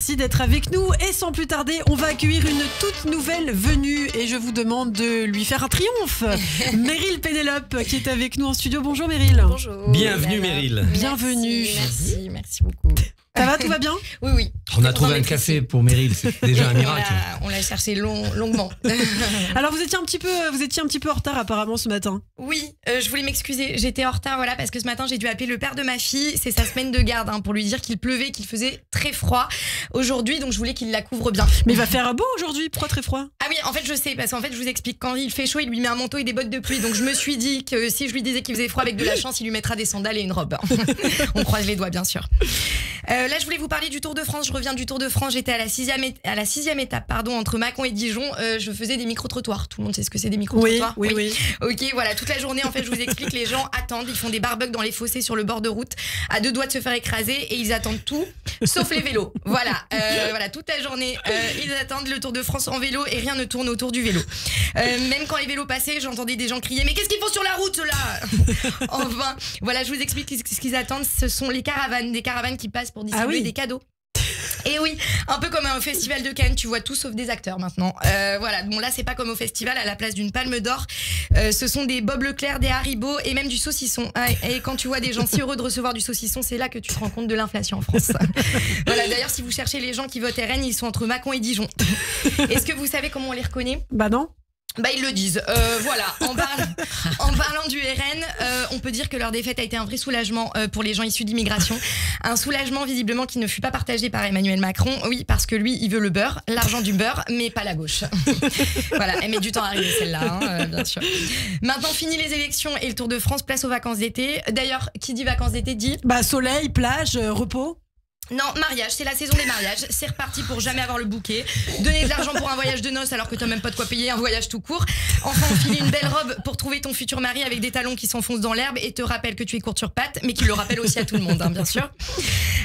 merci d'être avec nous. Et sans plus tarder, on va accueillir une toute nouvelle venue. Et je vous demande de lui faire un triomphe. Meryl Pénélope qui est avec nous en studio. Bonjour Meryl. Bonjour. Bienvenue Meryl. Bienvenue. Merci beaucoup. Ça va, tout va bien? Oui. On a trouvé un café pour Meryl, c'est déjà un miracle. On l'a cherché longuement. Alors vous étiez un petit peu en retard apparemment ce matin. Oui, je voulais m'excuser, j'étais en retard parce que ce matin j'ai dû appeler le père de ma fille, c'est sa semaine de garde pour lui dire qu'il pleuvait, qu'il faisait très froid aujourd'hui, donc je voulais qu'il la couvre bien. Mais il va faire beau aujourd'hui, pourquoi très froid? Ah oui, en fait je sais, parce qu'en fait je vous explique, quand il fait chaud il lui met un manteau et des bottes de pluie, donc je me suis dit que si je lui disais qu'il faisait froid, avec de la chance il lui mettra des sandales et une robe. On croise les doigts bien sûr. Là je voulais vous parler du Tour de France, je reviens du Tour de France, j'étais à la sixième étape entre Mâcon et Dijon, je faisais des micro-trottoirs, tout le monde sait ce que c'est des micro-trottoirs? Oui. Ok, voilà, toute la journée en fait je vous explique, les gens attendent, ils font des barbecues dans les fossés sur le bord de route, à deux doigts de se faire écraser, et ils attendent tout, sauf les vélos. Voilà, toute la journée, ils attendent le Tour de France en vélo et rien ne tourne autour du vélo. Même quand les vélos passaient, j'entendais des gens crier « Mais qu'est-ce qu'ils font sur la route là ?» Enfin, voilà, je vous explique ce qu'ils attendent, ce sont les caravanes, des caravanes qui passent pour distribuer des cadeaux. Et oui, un peu comme un festival de Cannes, tu vois tout sauf des acteurs maintenant. Voilà, bon là c'est pas comme au festival, à la place d'une palme d'or, ce sont des Bob Leclerc, des Haribo et même du saucisson. Et quand tu vois des gens si heureux de recevoir du saucisson, c'est là que tu te rends compte de l'inflation en France. Voilà, d'ailleurs si vous cherchez les gens qui votent RN, ils sont entre Mâcon et Dijon. Est-ce que vous savez comment on les reconnaît? Bah non. Bah ils le disent, voilà, en parlant du RN, on peut dire que leur défaite a été un vrai soulagement pour les gens issus d'immigration. Un soulagement visiblement qui ne fut pas partagé par Emmanuel Macron, oui, parce que lui, il veut le beurre, l'argent du beurre, mais pas la gauche. Voilà, elle met du temps à arriver celle-là, bien sûr. Maintenant, fini les élections et le Tour de France, place aux vacances d'été. D'ailleurs, qui dit vacances d'été dit... Bah soleil, plage, repos. Non, mariage, c'est la saison des mariages, c'est reparti pour jamais avoir le bouquet, donner de l'argent pour un voyage de noces alors que t'as même pas de quoi payer un voyage tout court, enfin enfiler une belle robe pour trouver ton futur mari avec des talons qui s'enfoncent dans l'herbe et te rappelle que tu es courte sur pattes, mais qui le rappelle aussi à tout le monde, bien sûr.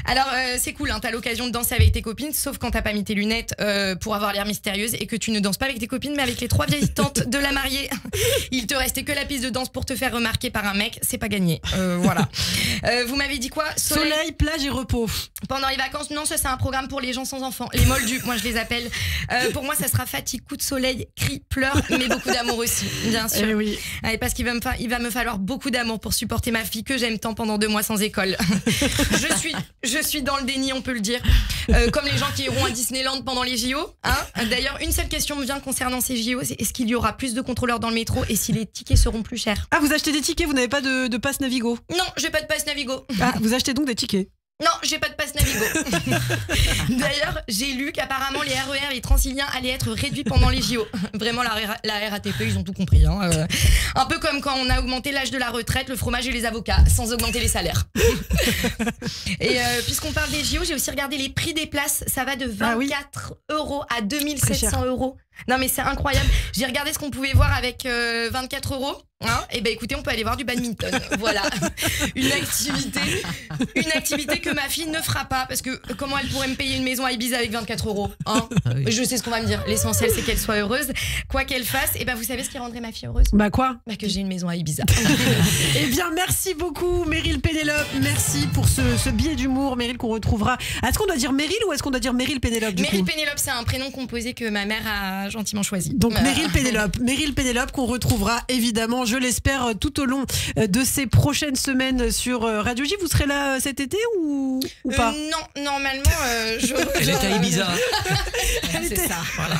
Alors c'est cool, t'as l'occasion de danser avec tes copines, sauf quand t'as pas mis tes lunettes pour avoir l'air mystérieuse et que tu ne danses pas avec tes copines mais avec les 3 vieilles tantes de la mariée. Il te restait que la piste de danse pour te faire remarquer par un mec, c'est pas gagné, voilà. Vous m'avez dit quoi? Soleil, plage et repos. Pendant les vacances, non, ça c'est un programme pour les gens sans enfants, les moldus, moi je les appelle. Pour moi ça sera fatigue, coup de soleil, cris, pleurs, mais beaucoup d'amour aussi, bien sûr. Eh oui. Allez, parce qu'il va me falloir beaucoup d'amour pour supporter ma fille que j'aime tant pendant 2 mois sans école. Je suis dans le déni, on peut le dire. Comme les gens qui iront à Disneyland pendant les JO. D'ailleurs, une seule question me vient concernant ces JO, c'est est-ce qu'il y aura plus de contrôleurs dans le métro et si les tickets seront plus chers? Ah, vous achetez des tickets, vous n'avez pas de passe Navigo? Non, j'ai pas de passe Navigo. Ah, vous achetez donc des tickets? Non, j'ai pas de passe Navigo. D'ailleurs, j'ai lu qu'apparemment les RER et les Transiliens allaient être réduits pendant les JO. Vraiment, la RATP, ils ont tout compris. Un peu comme quand on a augmenté l'âge de la retraite, le fromage et les avocats, sans augmenter les salaires. Et puisqu'on parle des JO, j'ai aussi regardé les prix des places. Ça va de 24 € à 2700 €. Non mais c'est incroyable. J'ai regardé ce qu'on pouvait voir avec 24 €. Et ben écoutez, on peut aller voir du badminton. Voilà, une activité que ma fille ne fera pas parce que comment elle pourrait me payer une maison à Ibiza avec 24 €, Je sais ce qu'on va me dire. L'essentiel c'est qu'elle soit heureuse, quoi qu'elle fasse. Et ben vous savez ce qui rendrait ma fille heureuse? Bah quoi? Bah que j'ai une maison à Ibiza. Eh bien merci beaucoup Meryl Pénélope, merci pour ce billet d'humour, Meryl, qu'on retrouvera. Est-ce qu'on doit dire Meryl ou est-ce qu'on doit dire Meryl Pénélope du Meryl coup? Pénélope, c'est un prénom composé que ma mère a gentiment choisi. Donc Meryl Pénélope qu'on retrouvera évidemment, je l'espère, tout au long de ces prochaines semaines sur Radio J. Vous serez là cet été ou pas? Non, normalement Elle était à Ibiza. C'est ça, voilà,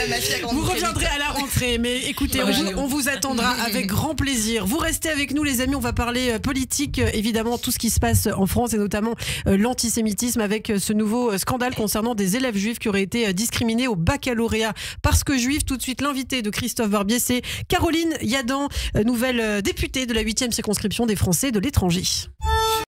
ma fille a grandi. Vous reviendrez à la rentrée, mais écoutez, on vous attendra avec grand plaisir. Vous restez avec nous les amis, on va parler politique, évidemment tout ce qui se passe en France et notamment l'antisémitisme avec ce nouveau scandale concernant des élèves juifs qui auraient été discriminés au baccalauréat parce que juifs. Tout de suite l'invité de Christophe Barbier, c'est Caroline Yadan, nouvelle députée de la 8e circonscription des Français de l'étranger.